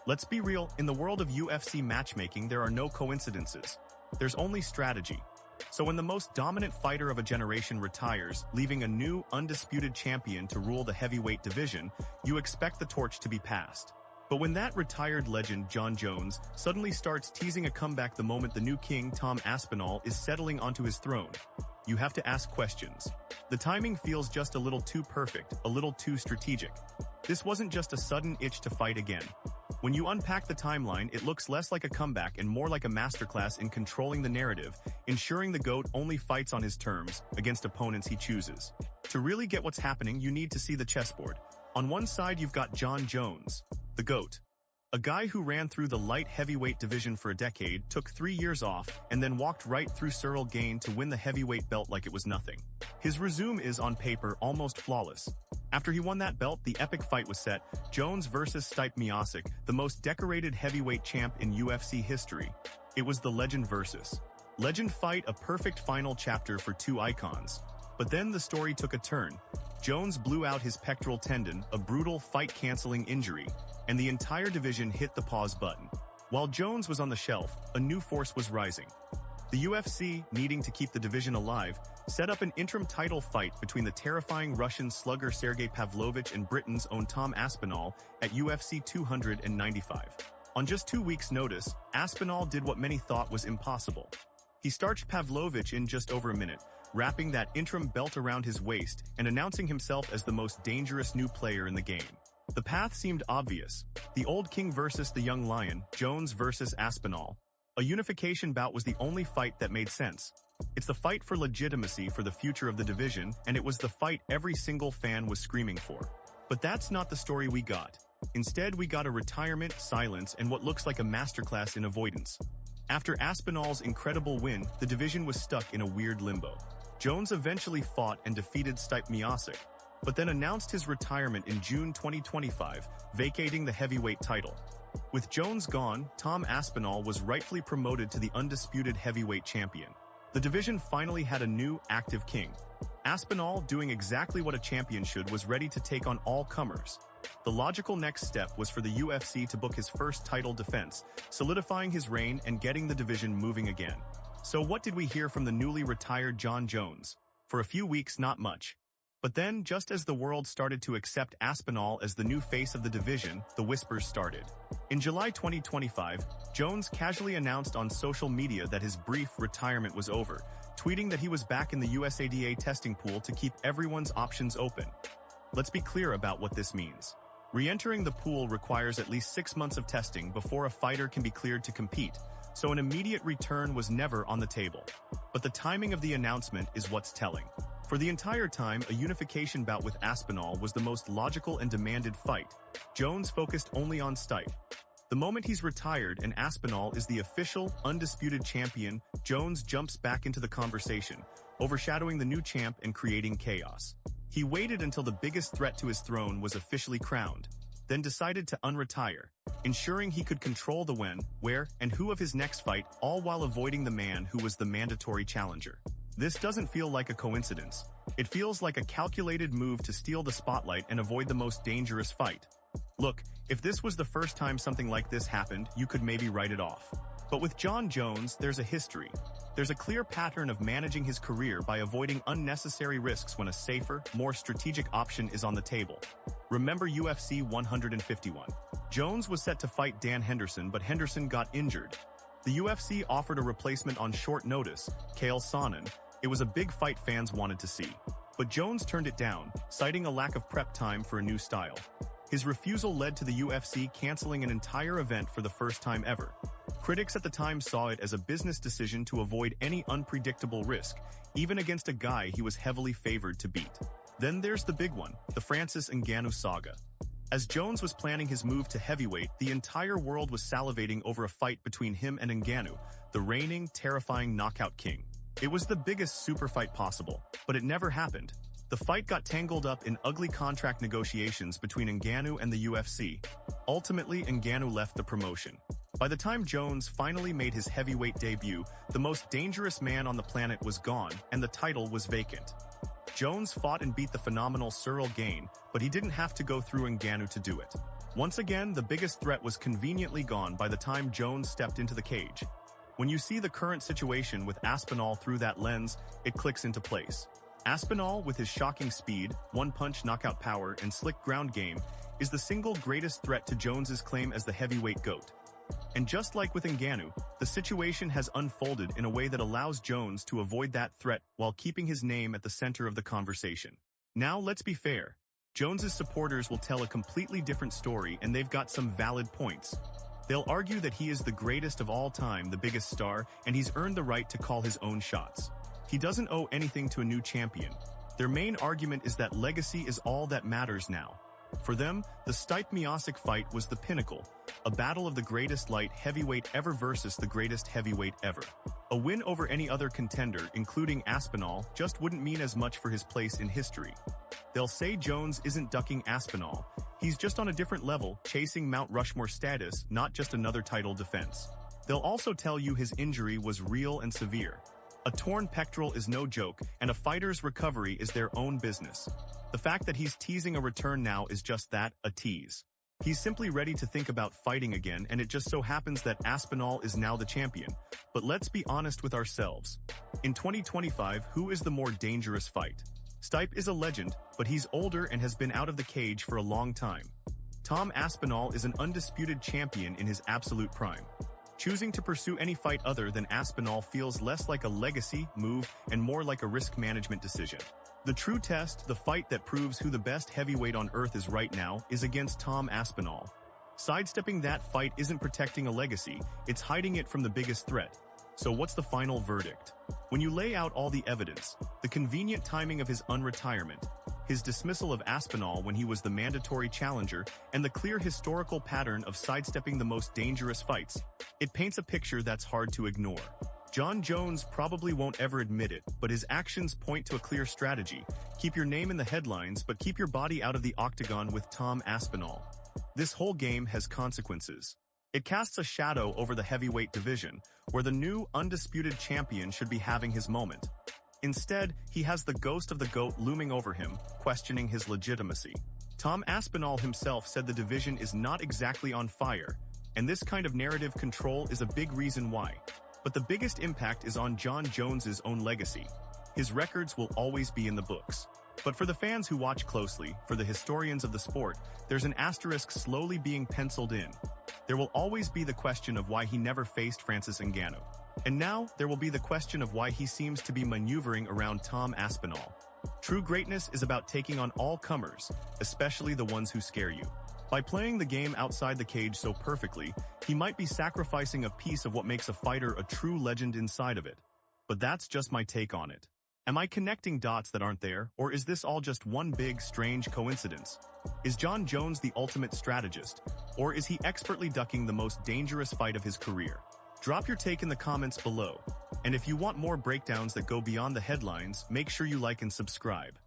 Let's be real, in the world of UFC matchmaking there are no coincidences. There's only strategy. So when the most dominant fighter of a generation retires, leaving a new, undisputed champion to rule the heavyweight division, you expect the torch to be passed. But when that retired legend, Jon Jones, suddenly starts teasing a comeback the moment the new king, Tom Aspinall, is settling onto his throne, you have to ask questions. The timing feels just a little too perfect, a little too strategic. This wasn't just a sudden itch to fight again. When you unpack the timeline, it looks less like a comeback and more like a masterclass in controlling the narrative, ensuring the GOAT only fights on his terms, against opponents he chooses. To really get what's happening, you need to see the chessboard. On one side you've got Jon Jones, the GOAT. A guy who ran through the light heavyweight division for a decade, took 3 years off, and then walked right through Cyril Gane to win the heavyweight belt like it was nothing. His resume is, on paper, almost flawless. After he won that belt, the epic fight was set, Jones versus Stipe Miocic, the most decorated heavyweight champ in UFC history. It was the legend versus legend fight, a perfect final chapter for two icons. But then the story took a turn. Jones blew out his pectoral tendon, a brutal fight-canceling injury, and the entire division hit the pause button. While Jones was on the shelf, a new force was rising. The UFC, needing to keep the division alive, set up an interim title fight between the terrifying Russian slugger Sergey Pavlovich and Britain's own Tom Aspinall at UFC 295. On just 2 weeks' notice, Aspinall did what many thought was impossible. He starched Pavlovich in just over a minute, wrapping that interim belt around his waist and announcing himself as the most dangerous new player in the game. The path seemed obvious. The old king versus the young lion, Jones versus Aspinall. A unification bout was the only fight that made sense. It's the fight for legitimacy for the future of the division, and it was the fight every single fan was screaming for. But that's not the story we got. Instead, we got a retirement, silence, and what looks like a masterclass in avoidance. After Aspinall's incredible win, the division was stuck in a weird limbo. Jones eventually fought and defeated Stipe Miocic, but then announced his retirement in June 2025, vacating the heavyweight title. With Jones gone, Tom Aspinall was rightfully promoted to the undisputed heavyweight champion. The division finally had a new, active king. Aspinall, doing exactly what a champion should, was ready to take on all comers. The logical next step was for the UFC to book his first title defense, solidifying his reign and getting the division moving again. So what did we hear from the newly retired Jon Jones? For a few weeks, not much. But then, just as the world started to accept Aspinall as the new face of the division, the whispers started. In July 2025, Jones casually announced on social media that his brief retirement was over, tweeting that he was back in the USADA testing pool to keep everyone's options open. Let's be clear about what this means. Re-entering the pool requires at least 6 months of testing before a fighter can be cleared to compete, so an immediate return was never on the table. But the timing of the announcement is what's telling. For the entire time, a unification bout with Aspinall was the most logical and demanded fight. Jones focused only on Stipe. The moment he's retired and Aspinall is the official, undisputed champion, Jones jumps back into the conversation, overshadowing the new champ and creating chaos. He waited until the biggest threat to his throne was officially crowned, then decided to unretire, ensuring he could control the when, where, and who of his next fight, all while avoiding the man who was the mandatory challenger. This doesn't feel like a coincidence. It feels like a calculated move to steal the spotlight and avoid the most dangerous fight. Look, if this was the first time something like this happened, you could maybe write it off. But with Jon Jones, there's a history. There's a clear pattern of managing his career by avoiding unnecessary risks when a safer, more strategic option is on the table. Remember UFC 151. Jones was set to fight Dan Henderson, but Henderson got injured. The UFC offered a replacement on short notice, Chael Sonnen. It was a big fight fans wanted to see. But Jones turned it down, citing a lack of prep time for a new style. His refusal led to the UFC canceling an entire event for the first time ever. Critics at the time saw it as a business decision to avoid any unpredictable risk, even against a guy he was heavily favored to beat. Then there's the big one, the Francis Ngannou saga. As Jones was planning his move to heavyweight, the entire world was salivating over a fight between him and Ngannou, the reigning, terrifying knockout king. It was the biggest super fight possible, but it never happened. The fight got tangled up in ugly contract negotiations between Ngannou and the UFC. Ultimately, Ngannou left the promotion. By the time Jones finally made his heavyweight debut, the most dangerous man on the planet was gone, and the title was vacant. Jones fought and beat the phenomenal Cyril Gane, but he didn't have to go through Ngannou to do it. Once again, the biggest threat was conveniently gone by the time Jones stepped into the cage. When you see the current situation with Aspinall through that lens, it clicks into place. Aspinall, with his shocking speed, one-punch knockout power, and slick ground game, is the single greatest threat to Jones's claim as the heavyweight GOAT. And just like with Ngannou, the situation has unfolded in a way that allows Jones to avoid that threat while keeping his name at the center of the conversation. Now, let's be fair. Jones's supporters will tell a completely different story, and they've got some valid points. They'll argue that he is the greatest of all time, the biggest star, and he's earned the right to call his own shots. He doesn't owe anything to a new champion. Their main argument is that legacy is all that matters now. For them, the Stipe-Miocic fight was the pinnacle, a battle of the greatest light heavyweight ever versus the greatest heavyweight ever. A win over any other contender, including Aspinall, just wouldn't mean as much for his place in history. They'll say Jones isn't ducking Aspinall. He's just on a different level, chasing Mount Rushmore status, not just another title defense. They'll also tell you his injury was real and severe. A torn pectoral is no joke, and a fighter's recovery is their own business. The fact that he's teasing a return now is just that, a tease. He's simply ready to think about fighting again, and it just so happens that Aspinall is now the champion. But let's be honest with ourselves. In 2025, who is the more dangerous fight? Stipe is a legend, but he's older and has been out of the cage for a long time. Tom Aspinall is an undisputed champion in his absolute prime. Choosing to pursue any fight other than Aspinall feels less like a legacy move and more like a risk management decision. The true test, the fight that proves who the best heavyweight on earth is right now, is against Tom Aspinall. Sidestepping that fight isn't protecting a legacy, it's hiding it from the biggest threat. So what's the final verdict? When you lay out all the evidence, the convenient timing of his unretirement, his dismissal of Aspinall when he was the mandatory challenger, and the clear historical pattern of sidestepping the most dangerous fights, it paints a picture that's hard to ignore. Jon Jones probably won't ever admit it, but his actions point to a clear strategy. Keep your name in the headlines, but keep your body out of the octagon with Tom Aspinall. This whole game has consequences. It casts a shadow over the heavyweight division, where the new undisputed champion should be having his moment. Instead, he has the ghost of the GOAT looming over him, questioning his legitimacy. Tom Aspinall himself said the division is not exactly on fire, and this kind of narrative control is a big reason why. But the biggest impact is on Jon Jones's own legacy. His records will always be in the books. But for the fans who watch closely, for the historians of the sport, there's an asterisk slowly being penciled in. There will always be the question of why he never faced Francis Ngannou. And now, there will be the question of why he seems to be maneuvering around Tom Aspinall. True greatness is about taking on all comers, especially the ones who scare you. By playing the game outside the cage so perfectly, he might be sacrificing a piece of what makes a fighter a true legend inside of it. But that's just my take on it. Am I connecting dots that aren't there, or is this all just one big, strange coincidence? Is Jon Jones the ultimate strategist, or is he expertly ducking the most dangerous fight of his career? Drop your take in the comments below. And if you want more breakdowns that go beyond the headlines, make sure you like and subscribe.